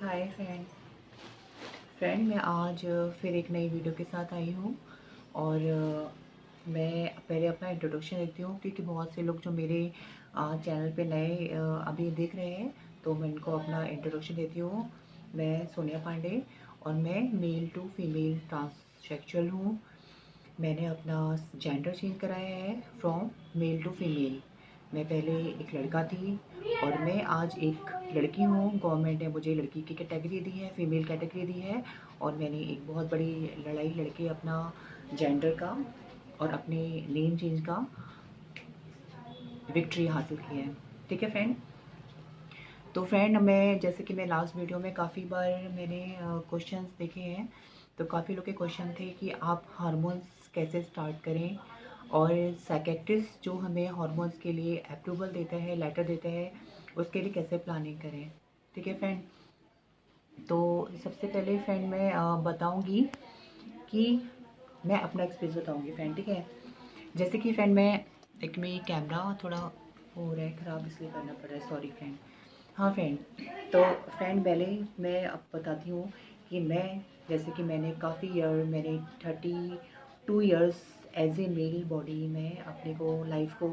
Hi friend. मैं आज फिर एक नई वीडियो के साथ आई हूँ। और मैं पहले अपना इंट्रोडक्शन देती हूँ, क्योंकि बहुत से लोग जो मेरे चैनल पे नए अभी देख रहे हैं, तो मैं इनको अपना इंट्रोडक्शन देती हूँ। मैं सोनिया पांडे और मैं मेल टू फीमेल ट्रांससेक्सुअल हूँ। मैंने अपना जेंडर चेंज कराया है फ्रॉम मेल टू फीमेल। मैं पहले एक लड़का थी और मैं आज एक लड़की हूँ। गवर्नमेंट ने मुझे लड़की की कैटेगरी दी है, फीमेल कैटेगरी दी है। और मैंने एक बहुत बड़ी लड़ाई लड़के अपना जेंडर का और अपने नेम चेंज का विक्ट्री हासिल की है। ठीक है फ्रेंड। तो फ्रेंड, मैं जैसे कि मैं लास्ट वीडियो में काफ़ी बार मैंने क्वेश्चंस देखे हैं, तो काफ़ी लोग के क्वेश्चन थे कि आप हार्मोन्स कैसे स्टार्ट करें, और साइकेट्रिस्ट जो हमें हार्मोन्स के लिए अप्रूवल देता है, लेटर देता है, उसके लिए कैसे प्लानिंग करें। ठीक है फ्रेंड। तो सबसे पहले फ्रेंड मैं बताऊंगी कि मैं अपना एक्सपीरियंस बताऊंगी फ्रेंड। ठीक है। जैसे कि फ्रेंड मैं एक में कैमरा थोड़ा हो रहा है ख़राब, इसलिए करना पड़ रहा है, सॉरी फ्रेंड। हाँ फ्रेंड। तो फ्रेंड पहले मैं अब बताती हूँ कि मैं, जैसे कि मैंने काफ़ी ईयर, मैंने 32 years as a male body में अपने को लाइफ को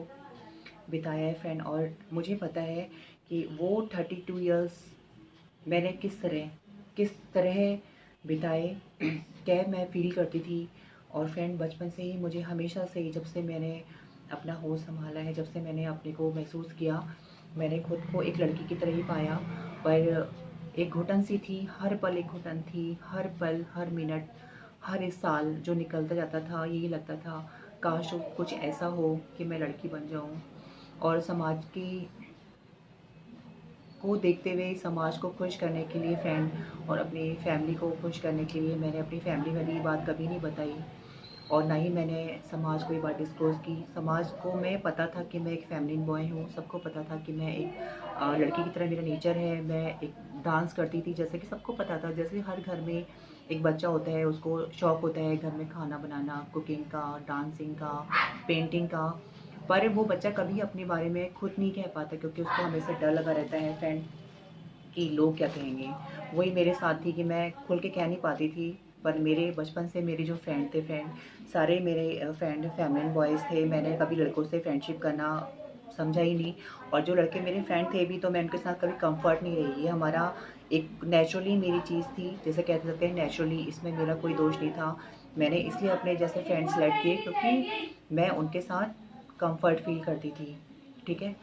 बिताया है फ्रेंड। और मुझे पता है कि वो 32 ईयर्स मैंने किस तरह बिताए, क्या मैं फील करती थी। और फ्रेंड बचपन से ही मुझे हमेशा से ही, जब से मैंने अपना होश संभाला है, जब से मैंने अपने को महसूस किया, मैंने खुद को एक लड़की की तरह ही पाया। पर एक घुटन सी थी, हर पल एक घुटन थी, हर पल, हर मिनट, हर इस साल जो निकलता जाता था, यही लगता था काश कुछ ऐसा हो कि मैं लड़की बन जाऊं। और समाज की को देखते हुए, समाज को खुश करने के लिए फ्रेंड, और अपनी फैमिली को खुश करने के लिए मैंने अपनी फैमिली में भी ये बात कभी नहीं बताई, और ना ही मैंने समाज को ये बात डिस्क्लोज़ की। समाज को मैं पता था कि मैं एक फेमिनिन बॉय हूँ, सबको पता था कि मैं एक लड़की की तरह मेरा नेचर है। मैं एक डांस करती थी, जैसे कि सबको पता था, जैसे हर घर में एक बच्चा होता है, उसको शौक होता है घर में खाना बनाना, कुकिंग का, डांसिंग का, पेंटिंग का। पर वो बच्चा कभी अपने बारे में खुद नहीं कह पाता, क्योंकि उसको हमेशा डर लगा रहता है फ्रेंड कि लोग क्या कहेंगे। वही मेरे साथ थी कि मैं खुल के कह नहीं पाती थी। पर मेरे बचपन से मेरे जो फ्रेंड थे फ्रेंड, सारे मेरे फ्रेंड फेमिनिन बॉयज़ थे। मैंने कभी लड़कों से फ्रेंडशिप करना समझा ही नहीं। और जो लड़के मेरे फ्रेंड थे भी, तो मैं उनके साथ कभी कंफर्ट नहीं रही। ये हमारा एक नेचुरली मेरी चीज़ थी, जैसे कह सकते हैं नेचुरली, इसमें मेरा कोई दोष नहीं था। मैंने इसलिए अपने जैसे फ्रेंड सेलेक्ट किए, क्योंकि मैं उनके साथ कंफर्ट फील करती थी। ठीक है।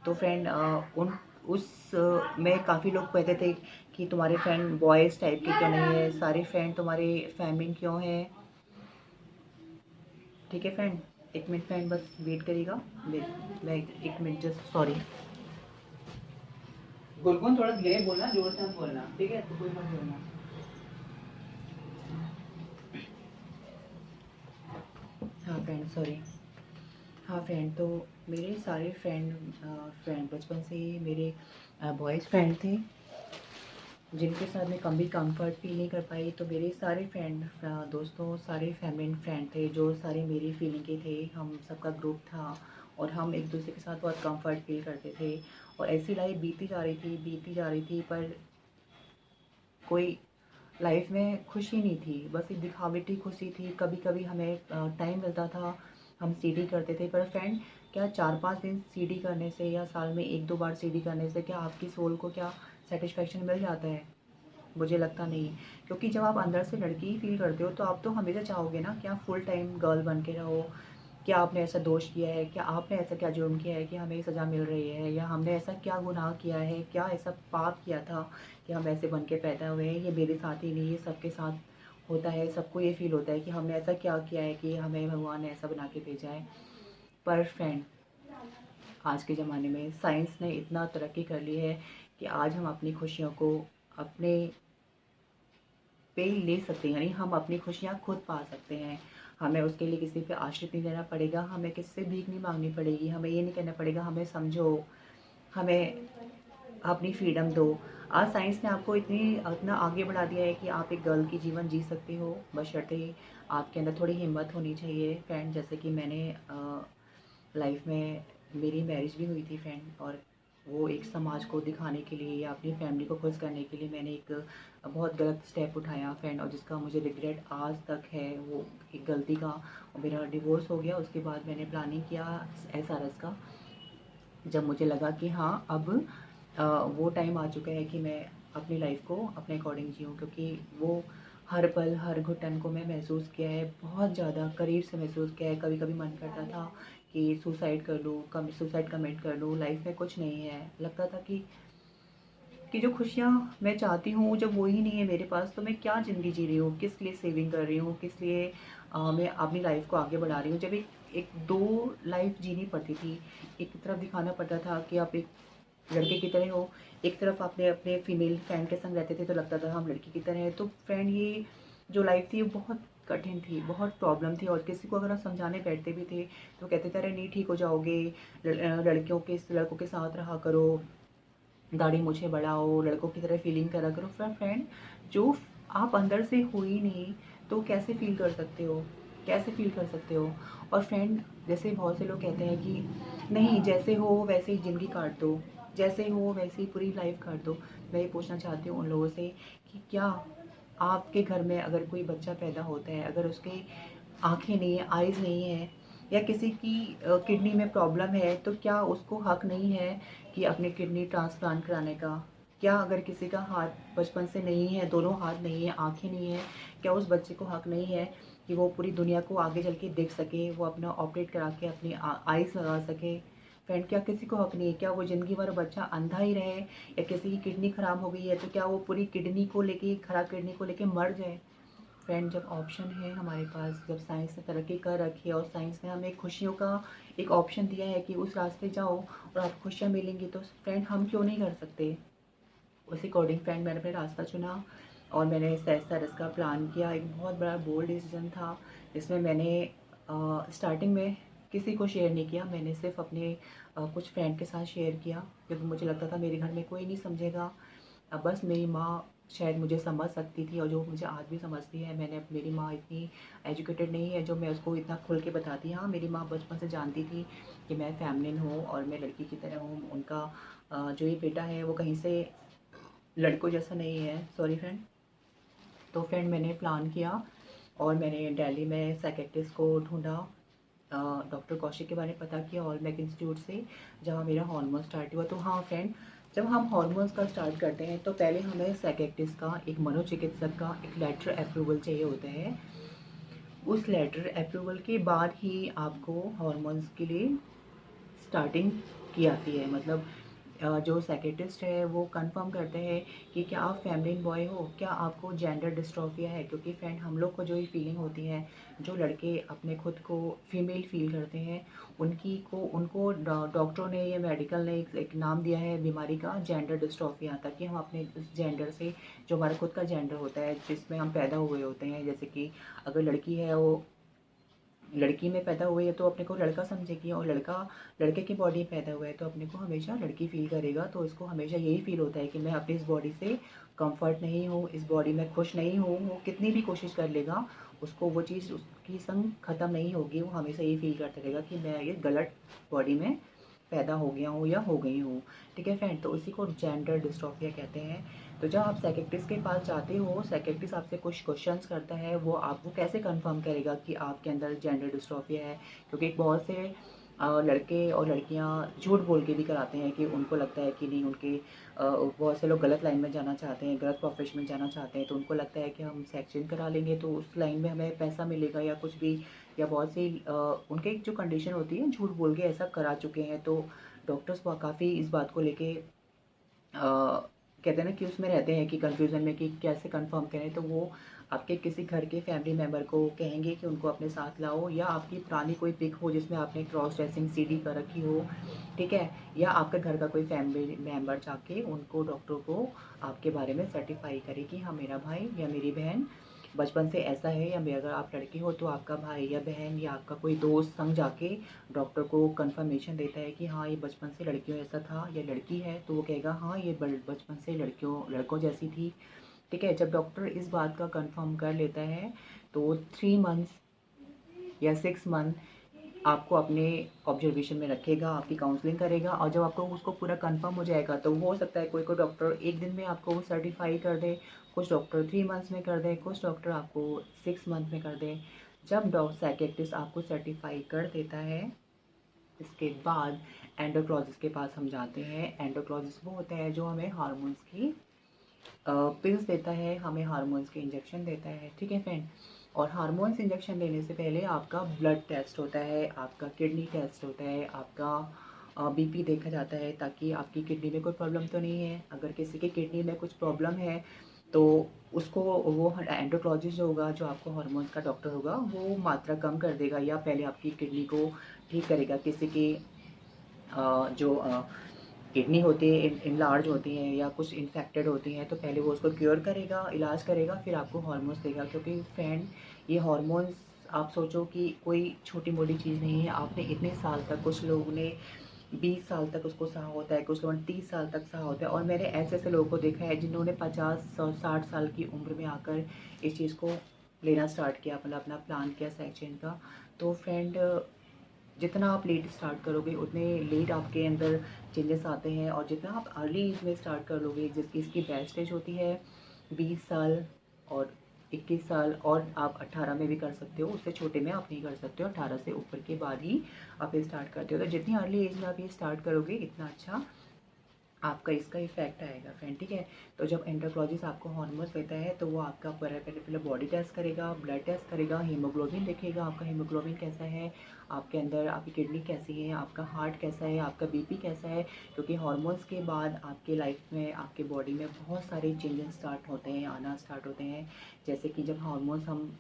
तो फ्रेंड उन उस में काफ़ी लोग कहते थे कि तुम्हारे फ्रेंड बॉयज़ टाइप के क्यों नहीं है, सारे फ्रेंड तुम्हारे फेमिनिन क्यों हैं। ठीक है फ्रेंड। एक मिनट फ्रेंड, बस वेट करिएगा। मैं एक मिनट, जस्ट सॉरी। गुलगुन थोड़ा धीरे बोलना, जोर से मत बोलना, ठीक है, तो कोई मत बोलना। हाँ फ्रेंड, सॉरी। हाँ फ्रेंड, तो मेरे सारे फ्रेंड बचपन से ही मेरे बॉयज़ फ्रेंड थे, जिनके साथ मैं कभी कंफर्ट फील नहीं कर पाई। तो मेरे सारे फ्रेंड दोस्तों, सारे फेमिनिन फ्रेंड थे, जो सारे मेरी फीलिंग के थे। हम सबका ग्रुप था और हम एक दूसरे के साथ बहुत कंफर्ट फील करते थे। और ऐसी लाइफ बीती जा रही थी, पर कोई लाइफ में खुशी नहीं थी, बस एक दिखावटी खुशी थी। कभी कभी हमें टाइम मिलता था, हम सीडी करते थे। पर फ्रेंड, क्या 4-5 दिन सीडी करने से, या साल में 1-2 बार सीडी करने से, क्या आपकी सोल को क्या सेटिस्फेक्शन मिल जाता है? मुझे लगता नहीं। क्योंकि जब आप अंदर से लड़की ही फील करते हो, तो आप तो हमेशा चाहोगे ना कि आप फुल टाइम गर्ल बन के रहो। क्या आपने ऐसा दोष किया है, क्या आपने ऐसा क्या जुर्म किया है कि हमें सज़ा मिल रही है, या हमने ऐसा क्या गुनाह किया है, क्या ऐसा पाप किया था कि हम ऐसे बन के पैदा हुए हैं। ये मेरे साथ ही नहीं, ये सबके साथ होता है। सबको ये फील होता है कि हमने ऐसा क्या किया है कि हमें भगवान ने ऐसा बना के भेजा है। पर फ्रेंड, आज के ज़माने में साइंस ने इतना तरक्की कर ली है कि आज हम अपनी खुशियों को अपने पे ले सकते हैं, यानी हम अपनी खुशियाँ खुद पा सकते हैं। हमें उसके लिए किसी पे आश्रित नहीं रहना पड़ेगा, हमें किसी से भीख नहीं मांगनी पड़ेगी, हमें ये नहीं कहना पड़ेगा हमें समझो, हमें अपनी फ्रीडम दो। आज साइंस ने आपको इतना आगे बढ़ा दिया है कि आप एक गर्ल की जीवन जी सकते हो, बशर्ते आपके अंदर थोड़ी हिम्मत होनी चाहिए फ्रेंड। जैसे कि मैंने लाइफ में मेरी मैरिज भी हुई थी फ्रेंड, और वो एक समाज को दिखाने के लिए या अपनी फैमिली को खुश करने के लिए मैंने एक बहुत गलत स्टेप उठाया फ्रेंड, और जिसका मुझे रिग्रेट आज तक है वो एक गलती का। और मेरा डिवोर्स हो गया, उसके बाद मैंने प्लानिंग किया SRS का, जब मुझे लगा कि हाँ अब वो टाइम आ चुका है कि मैं अपनी लाइफ को अपने अकॉर्डिंग जीऊँ, क्योंकि वो हर पल हर घुटन को मैं महसूस किया है, बहुत ज़्यादा करीब से महसूस किया है। कभी कभी मन करता था कि सुसाइड कर लूँ, कभी सुसाइड कमिट कर लूँ, लाइफ में कुछ नहीं है। लगता था कि जो खुशियाँ मैं चाहती हूँ जब वो ही नहीं है मेरे पास, तो मैं क्या ज़िंदगी जी रही हूँ, किस लिए सेविंग कर रही हूँ, किस लिए मैं अपनी लाइफ को आगे बढ़ा रही हूँ। जब एक एक दो लाइफ जीनी पड़ती थी, एक तरफ दिखाना पड़ता था कि आप एक लड़के की तरह हो, एक तरफ आपने अपने फीमेल फ्रेंड के संग रहते थे तो लगता था हम लड़की की तरह है। तो फ्रेंड ये जो लाइफ थी वो बहुत कठिन थी, बहुत प्रॉब्लम थी, और किसी को अगर आप समझाने बैठते भी थे तो कहते थे अरे नहीं ठीक हो जाओगे, लड़कों के साथ रहा करो, दाढ़ी मूछें बढ़ाओ, लड़कों की तरह फीलिंग करा करो। फिर फ्रेंड जो आप अंदर से हो ही नहीं तो कैसे फील कर सकते हो, कैसे फील कर सकते हो। और फ्रेंड जैसे बहुत से लोग कहते हैं कि नहीं जैसे हो वैसे ही ज़िंदगी काट दो, जैसे हो वैसे ही पूरी लाइफ काट दो। मैं ये पूछना चाहती हूँ उन लोगों से कि क्या आपके घर में अगर कोई बच्चा पैदा होता है, अगर उसके आँखें नहीं है, आइज़ नहीं है, या किसी की किडनी में प्रॉब्लम है, तो क्या उसको हक नहीं है कि अपनी किडनी ट्रांसप्लांट कराने का? क्या अगर किसी का हाथ बचपन से नहीं है, दोनों हाथ नहीं है, आँखें नहीं है, क्या उस बच्चे को हक नहीं है कि वो पूरी दुनिया को आगे चल के देख सके, वो अपना ऑपरेट करा के अपनी आइज़ लगा सके? फ्रेंड क्या किसी को हक नहीं है? क्या वो ज़िंदगी भर बच्चा अंधा ही रहे, या किसी की किडनी ख़राब हो गई है तो क्या वो पूरी किडनी को लेके, खराब किडनी को लेके मर जाए? फ्रेंड जब ऑप्शन है हमारे पास, जब साइंस ने तरक्की कर रखी है और साइंस ने हमें खुशियों का एक ऑप्शन दिया है कि उस रास्ते जाओ और आपको खुशियाँ मिलेंगी, तो फ्रेंड हम क्यों नहीं कर सकते? उसी अकॉर्डिंग फ्रेंड मैंने अपना रास्ता चुना और मैंने SRS का प्लान किया। एक बहुत बड़ा बोल्ड डिसीजन था, जिसमें मैंने स्टार्टिंग में किसी को शेयर नहीं किया, मैंने सिर्फ अपने कुछ फ्रेंड के साथ शेयर किया, क्योंकि मुझे लगता था मेरे घर में कोई नहीं समझेगा। बस मेरी माँ शायद मुझे समझ सकती थी, और जो मुझे आज भी समझती है। मेरी माँ इतनी एजुकेटेड नहीं है जो मैं उसको इतना खुल के बताती। हाँ मेरी माँ बचपन से जानती थी कि मैं फेमिनिन हूँ और मैं लड़की की तरह हूँ। उनका जो ये बेटा है वो कहीं से लड़कों जैसा नहीं है, सॉरी फ्रेंड। तो फ्रेंड मैंने प्लान किया और मैंने दिल्ली में साइकियाट्रिस्ट को ढूंढा, डॉक्टर कौशिक के बारे में पता किया ऑलमैक इंस्टीट्यूट से, जहाँ मेरा हार्मोन स्टार्ट हुआ। तो हाँ फ्रेंड, जब हम हार्मोन्स का स्टार्ट करते हैं तो पहले हमें साइकियाट्रिस्ट का, एक मनोचिकित्सक का एक लेटर अप्रूवल चाहिए होता है। उस लेटर अप्रूवल के बाद ही आपको हार्मोन्स के लिए स्टार्टिंग की आती है। मतलब जो साइकियाट्रिस्ट है वो कंफर्म करते हैं कि क्या आप फेमिनिन बॉय हो, क्या आपको जेंडर डिस्ट्रोफिया है। क्योंकि फ्रेंड हम लोग को जो ये फीलिंग होती है, जो लड़के अपने खुद को फीमेल फील करते हैं, उनको डॉक्टरों ने या मेडिकल ने एक नाम दिया है बीमारी का, जेंडर डिस्ट्रोफिया, ताकि हम अपने उस जेंडर से, जो हमारा खुद का जेंडर होता है जिसमें हम पैदा हुए होते हैं, जैसे कि अगर लड़की है वो लड़की में पैदा हुई है तो अपने को लड़का समझेगी, और लड़का लड़के की बॉडी में पैदा हुआ है तो अपने को हमेशा लड़की फील करेगा। तो इसको हमेशा यही फील होता है कि मैं अपनी इस बॉडी से कंफर्ट नहीं हूँ, इस बॉडी में खुश नहीं हूँ। वो कितनी भी कोशिश कर लेगा, उसको वो चीज़ उसकी संग ख़त्म नहीं होगी। वो हमेशा यही फील करता रहेगा कि मैं ये गलत बॉडी में पैदा हो गया हूँ या हो गई हूँ। ठीक है फ्रेंड, तो इसी को जेंडर डिस्ट्रोफिया कहते हैं। तो जब आप साइकियाट्रिस्ट के पास जाते हो, साइकियाट्रिस्ट आपसे कुछ क्वेश्चंस करता है। वो कैसे कंफर्म करेगा कि आपके अंदर जेंडर डिस्ट्रोफिया है? क्योंकि बहुत से लड़के और लड़कियां झूठ बोल के भी कराते हैं कि उनको लगता है कि नहीं, बहुत से लोग गलत लाइन में जाना चाहते हैं, गलत प्रोफेशन में जाना चाहते हैं, तो उनको लगता है कि हम सेक्शन करा लेंगे तो उस लाइन में हमें पैसा मिलेगा या कुछ भी। या बहुत सी उनके जो कंडीशन होती है, झूठ बोल के ऐसा करा चुके हैं। तो डॉक्टर्स काफ़ी इस बात को लेके कहते हैं ना कि उसमें रहते हैं कि कंफ्यूजन में कि कैसे कंफर्म करें। तो वो आपके किसी घर के फैमिली मेम्बर को कहेंगे कि उनको अपने साथ लाओ, या आपकी पुरानी कोई पिक हो जिसमें आपने क्रॉस ड्रेसिंग CD कर रखी हो, ठीक है, या आपके घर का कोई फैमिली मेम्बर जाके उनको, डॉक्टर को आपके बारे में सर्टिफाई करे कि हाँ मेरा भाई या मेरी बहन बचपन से ऐसा है। या अगर आप लड़की हो तो आपका भाई या बहन या आपका कोई दोस्त संग जाके डॉक्टर को कंफर्मेशन देता है कि हाँ ये बचपन से लड़कियों ऐसा था, या लड़की है तो वो कहेगा हाँ ये बचपन से लड़कों जैसी थी। ठीक है, जब डॉक्टर इस बात का कंफर्म कर लेता है तो 3 मंथ्स या 6 मंथ आपको अपने ऑब्जर्वेशन में रखेगा, आपकी काउंसलिंग करेगा, और जब आपको उसको पूरा कंफर्म हो जाएगा तो हो सकता है कोई कोई डॉक्टर एक दिन में आपको वो सर्टिफाई कर दे, कुछ डॉक्टर 3 मंथ्स में कर दे, कुछ डॉक्टर आपको 6 मंथ में कर दे। जब साइकियाट्रिस्ट आपको सर्टिफाई कर देता है, इसके बाद एंडोक्रोलॉजिस्ट के पास हम जाते हैं। एंडोक्रोलॉजिस्ट वो होता है जो हमें हार्मोन्स की पिल्स देता है, हमें हार्मोन्स के इंजेक्शन देता है, ठीक है फ्रेंड। और हार्मोन्स इंजेक्शन लेने से पहले आपका ब्लड टेस्ट होता है, आपका किडनी टेस्ट होता है, आपका बीपी देखा जाता है, ताकि आपकी किडनी में कोई प्रॉब्लम तो नहीं है। अगर किसी की किडनी में कुछ प्रॉब्लम है तो उसको वो एंडोक्रोलॉजिस्ट जो होगा, जो आपको हार्मोन्स का डॉक्टर होगा, वो मात्रा कम कर देगा या पहले आपकी किडनी को ठीक करेगा। किसी की जो किडनी होती है इनलार्ज होती हैं या कुछ इन्फेक्टेड होती हैं, तो पहले वो उसको क्योर करेगा, इलाज करेगा, फिर आपको हार्मोन्स देगा। क्योंकि फ्रेंड, ये हार्मोन्स आप सोचो कि कोई छोटी मोटी चीज़ नहीं है। आपने इतने साल तक, कुछ लोगों ने 20 साल तक उसको सहा होता है, कुछ लोगों ने 30 साल तक सहा होता है, और मैंने ऐसे ऐसे लोगों को देखा है जिन्होंने 50 60 साल की उम्र में आकर इस चीज़ को लेना स्टार्ट किया, मतलब अपना प्लान किया सेक्शन का। तो फ्रेंड, जितना आप लेट स्टार्ट करोगे उतने लेट आपके अंदर चेंजेस आते हैं, और जितना आप अर्ली एज में स्टार्ट कर लोगे, जिसकी इसकी बेस्ट एज होती है 20 साल और 21 साल, और आप 18 में भी कर सकते हो, उससे छोटे में आप नहीं कर सकते हो, 18 से ऊपर के बाद ही आप ये स्टार्ट करते हो। तो जितनी अर्ली एज में आप ये स्टार्ट करोगे इतना अच्छा आपका इसका इफेक्ट आएगा फ्रेंड, ठीक है। तो जब एंडोक्रोलॉजिस्ट आपको हार्मोन्स देता है तो वो आपका पहले बॉडी टेस्ट करेगा, ब्लड टेस्ट करेगा, हीमोग्लोबिन देखेगा, आपका हीमोग्लोबिन कैसा है, आपके अंदर आपकी किडनी कैसी है, आपका हार्ट कैसा है, आपका बीपी कैसा है। क्योंकि हार्मोन्स के बाद आपके लाइफ में, आपके बॉडी में बहुत सारे चेंजेस स्टार्ट होते हैं, आना स्टार्ट होते हैं। जैसे कि जब हार्मोन्स हम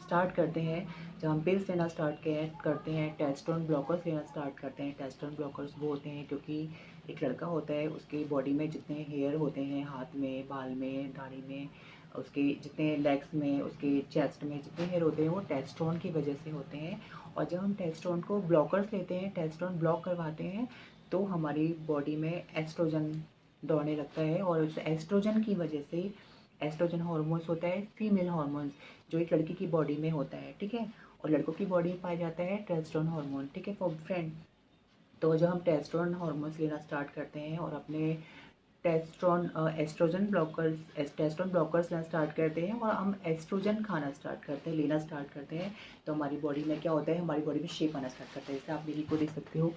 स्टार्ट करते हैं, जब हम पिल्स लेना स्टार्ट करते हैं, टेस्टोस्टेरोन ब्लॉकर्स लेना स्टार्ट करते हैं। टेस्टोस्टेरोन ब्लॉकर्स वो होते हैं क्योंकि एक लड़का होता है, उसके बॉडी में जितने हेयर होते हैं, हाथ में, बाल में, दाढ़ी में, उसके जितने लेग्स में, उसके चेस्ट में जितने हेयर होते हैं, वो टेस्टोस्टेरोन की वजह से होते हैं। और जब हम टेस्टोस्टेरोन को ब्लॉकर्स लेते हैं, टेस्टोस्टेरोन ब्लॉक करवाते हैं, तो हमारी बॉडी में एस्ट्रोजन दौड़ने लगता है, और उस एस्ट्रोजन की वजह से, एस्ट्रोजन हार्मोन्स होता है फीमेल हार्मोन्स जो एक लड़की की बॉडी में होता है, ठीक है। और लड़कों की बॉडी में पाया जाता है टेस्टोस्टेरोन हार्मोन, ठीक है फ्रेंड। तो जब हम टेस्टोस्टेरोन हार्मोन्स लेना स्टार्ट करते हैं और अपने टेस्टोस्टेरोन ब्लॉकर्स लेना स्टार्ट करते हैं, और हम एस्ट्रोजन खाना स्टार्ट करते हैं, लेना स्टार्ट करते हैं, तो हमारी बॉडी में क्या होता है, हमारी बॉडी में शेप आना स्टार्ट करता है। जैसे आप मेरी को देख सकते हो,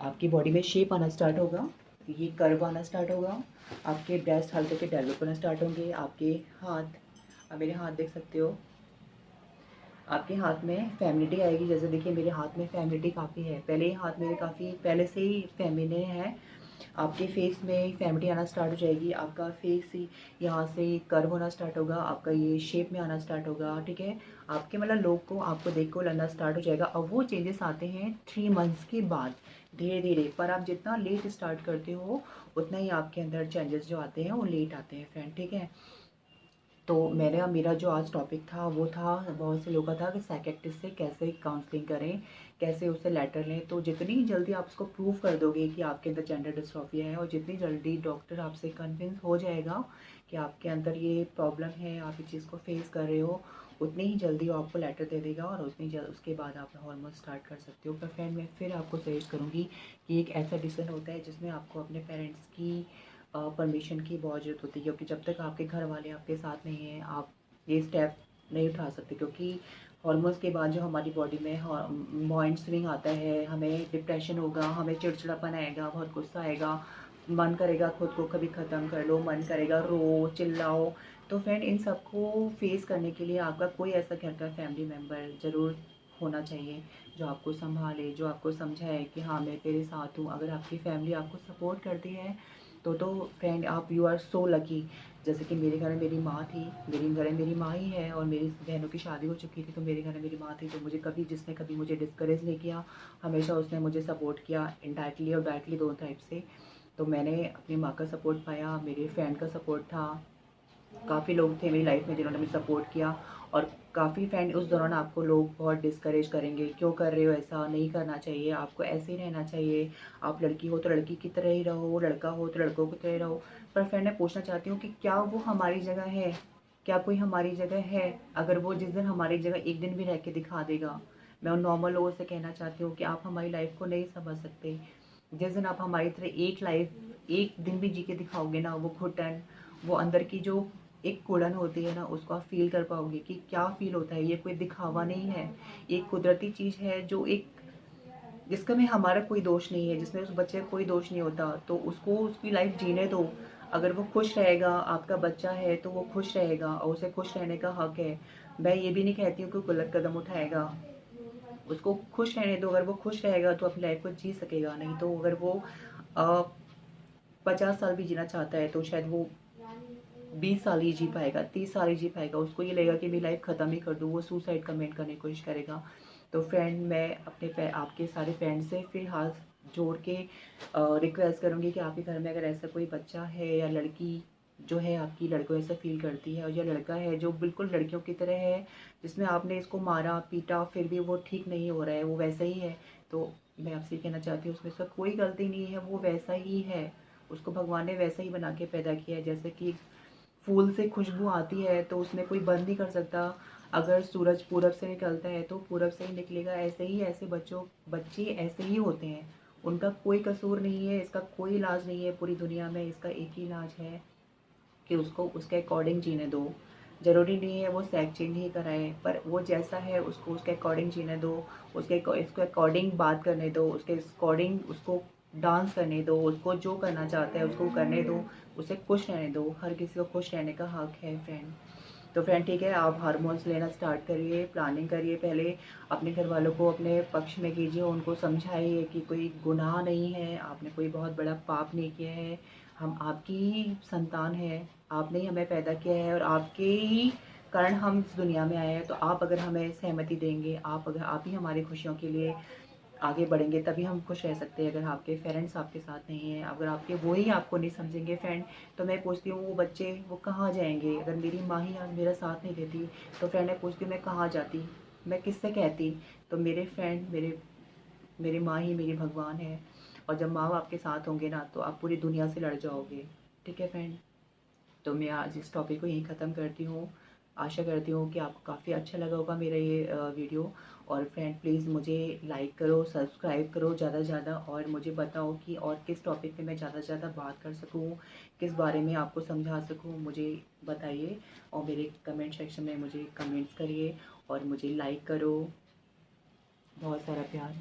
आपकी बॉडी में शेप आना स्टार्ट होगा, ये कर्व आना स्टार्ट होगा, आपके ब्रेस्ट हल्के के डेवलप होना स्टार्ट होंगे, आपके हाथ, आप मेरे हाथ देख सकते हो, आपके हाथ में फेमिनिटी आएगी। जैसे देखिए मेरे हाथ में फेमिनिटी काफ़ी है, पहले ही हाथ मेरे काफ़ी पहले से ही फेमिनिन है। आपके फेस में फेमिनिटी आना स्टार्ट हो जाएगी, आपका फेस ही यहाँ से कर्व होना स्टार्ट होगा, आपका ये शेप में आना स्टार्ट होगा, ठीक है। आपके मतलब लोग को आपको देख को लगना स्टार्ट हो जाएगा। अब वो चेंजेस आते हैं 3 मंथ्स के बाद, धीरे धीरे। पर आप जितना लेट स्टार्ट करते हो उतना ही आपके अंदर चेंजेस जो आते हैं वो लेट आते हैं फ्रेंड, ठीक है। तो मेरा जो आज टॉपिक था वो था, बहुत से लोगों का था कि साइकियाट्रिस्ट से कैसे काउंसलिंग करें, कैसे उससे लेटर लें। तो जितनी जल्दी आप उसको प्रूव कर दोगे कि आपके अंदर जेंडर डिस्ट्रॉफिया है, और जितनी जल्दी डॉक्टर आपसे कन्विंस हो जाएगा कि आपके अंदर ये प्रॉब्लम है, आप इस चीज़ को फेस कर रहे हो, उतनी ही जल्दी वो आपको लेटर दे देगा, और उतनी जल्द उसके बाद आप हार्मोन स्टार्ट कर सकते हो। पर फ्रेंड, मैं फिर आपको सजेस्ट करूँगी कि एक ऐसा डिसीजन होता है जिसमें आपको अपने पेरेंट्स की परमिशन की बहुत ज़रूरत होती है। क्योंकि जब तक आपके घर वाले आपके साथ नहीं हैं, आप ये स्टेप नहीं उठा सकते। क्योंकि हॉर्मोन्स के बाद जो हमारी बॉडी में मॉइंड स्विंग आता है, हमें डिप्रेशन होगा, हमें चिड़चिड़ापन आएगा, बहुत गुस्सा आएगा, मन करेगा खुद को कभी ख़त्म कर लो, मन करेगा रो चिल्लाओ। तो फ्रेंड, इन सबको फेस करने के लिए आपका कोई ऐसा घर का फैमिली मेम्बर ज़रूर होना चाहिए जो आपको संभाले, जो आपको समझाए कि हाँ मैं तेरे साथ हूँ। अगर आपकी फैमिली आपको सपोर्ट करती है तो फ्रेंड, आप यू आर सो लकी। जैसे कि मेरे घर में मेरी माँ थी, मेरे घर में मेरी माँ ही है, और मेरी बहनों की शादी हो चुकी थी, तो मेरे घर में मेरी माँ थी, तो मुझे कभी, जिसने कभी मुझे डिस्करेज नहीं किया, हमेशा उसने मुझे सपोर्ट किया, इनडायरेक्टली और डायरेक्टली दोनों टाइप से। तो मैंने अपनी माँ का सपोर्ट पाया, मेरे फ्रेंड का सपोर्ट था, काफ़ी लोग थे मेरी लाइफ में जिन्होंने मुझे सपोर्ट किया। और काफ़ी फ्रेंड, उस दौरान आपको लोग बहुत डिस्करेज करेंगे, क्यों कर रहे हो, ऐसा नहीं करना चाहिए, आपको ऐसे ही रहना चाहिए, आप लड़की हो तो लड़की की तरह ही रहो, लड़का हो तो लड़कों की तरह ही रहो। पर फ्रेंड, मैं पूछना चाहती हूँ कि क्या वो हमारी जगह है? क्या कोई हमारी जगह है? अगर वो जिस दिन हमारी जगह एक दिन भी रह के दिखा देगा, मैं उन नॉर्मल लोगों से कहना चाहती हूँ कि आप हमारी लाइफ को नहीं समझ सकते। जिस दिन आप हमारी तरह एक लाइफ एक दिन भी जी के दिखाओगे ना, वो घुटन, वो अंदर की जो एक कुड़न होती है ना, उसको आप फील कर पाओगे कि क्या फील होता है। ये कोई दिखावा नहीं है, एक कुदरती चीज़ है जो एक जिसका में हमारा कोई दोष नहीं है, जिसमें उस बच्चे का कोई दोष नहीं होता, तो उसको उसकी लाइफ जीने दो। अगर वो खुश रहेगा, आपका बच्चा है तो वो खुश रहेगा और उसे खुश रहने का हक है। मैं ये भी नहीं कहती हूँ कि गलत कदम उठाएगा, उसको खुश रहने दो। अगर वो खुश रहेगा तो अपनी लाइफ को जी सकेगा, नहीं तो अगर वो 50 साल भी जीना चाहता है तो शायद वो 20 साल ही जी पाएगा, 30 साल ही जी पाएगा। उसको ये लगेगा कि मेरी लाइफ ख़त्म ही कर दूँ, वो सुसाइड कमिट करने की कोशिश करेगा। तो फ्रेंड, मैं अपने आपके सारे फ्रेंड से फिर हाथ जोड़ के रिक्वेस्ट करूँगी कि आपके घर में अगर ऐसा कोई बच्चा है या लड़की जो है आपकी लड़कों ऐसा फील करती है, और या लड़का है जो बिल्कुल लड़कियों की तरह है, जिसमें आपने इसको मारा पीटा फिर भी वो ठीक नहीं हो रहा है, वो वैसा ही है, तो मैं आपसे कहना चाहती हूँ उसमें इसका कोई गलती नहीं है, वो वैसा ही है। उसको भगवान ने वैसा ही बना के पैदा किया है। जैसे कि फूल से खुशबू आती है तो उसमें कोई बंद नहीं कर सकता। अगर सूरज पूरब से निकलता है तो पूरब से ही निकलेगा। ऐसे ही ऐसे बच्चे ऐसे ही होते हैं, उनका कोई कसूर नहीं है। इसका कोई इलाज नहीं है पूरी दुनिया में, इसका एक ही इलाज है कि उसको उसके अकॉर्डिंग जीने दो। ज़रूरी नहीं है वो सेक्स चेंज ही कराए, पर वो जैसा है उसको उसके अकॉर्डिंग जीने दो, उसके अकॉर्डिंग बात करने दो, उसके अकॉर्डिंग उसको डांस करने दो, उसको जो करना चाहता है उसको करने दो, उसे खुश रहने दो। हर किसी को खुश रहने का हक है फ्रेंड। तो फ्रेंड ठीक है, आप हार्मोन्स लेना स्टार्ट करिए, प्लानिंग करिए। पहले अपने घर वालों को अपने पक्ष में कीजिए, उनको समझाइए कि कोई गुनाह नहीं है, आपने कोई बहुत बड़ा पाप नहीं किया है। हम आपकी ही संतान है, आपने ही हमें पैदा किया है और आपके ही कारण हम इस दुनिया में आए हैं। तो आप अगर हमें सहमति देंगे, आप ही हमारी खुशियों के लिए आगे बढ़ेंगे, तभी हम खुश रह सकते हैं। अगर आपके पेरेंट्स आपके साथ नहीं हैं, अगर आपके वो ही आपको नहीं समझेंगे फ्रेंड, तो मैं पूछती हूँ वो बच्चे वो कहाँ जाएंगे? अगर मेरी माँ ही आज मेरा साथ नहीं देती तो फ्रेंड मैं पूछती हूँ मैं कहाँ जाती, मैं किससे कहती? तो मेरे फ्रेंड, मेरी माँ ही मेरी भगवान है। और जब माँ बाप के साथ होंगे ना तो आप पूरी दुनिया से लड़ जाओगे। ठीक है फ्रेंड, तो मैं आज इस टॉपिक को यहीं ख़त्म करती हूँ। आशा करती हूँ कि आपको काफ़ी अच्छा लगा होगा मेरा ये वीडियो। और फ्रेंड प्लीज़ मुझे लाइक करो, सब्सक्राइब करो ज़्यादा से ज़्यादा, और मुझे बताओ कि और किस टॉपिक पे मैं ज़्यादा से ज़्यादा बात कर सकूँ, किस बारे में आपको समझा सकूँ, मुझे बताइए। और मेरे कमेंट सेक्शन में मुझे कमेंट्स करिए और मुझे लाइक करो। बहुत सारा प्यार।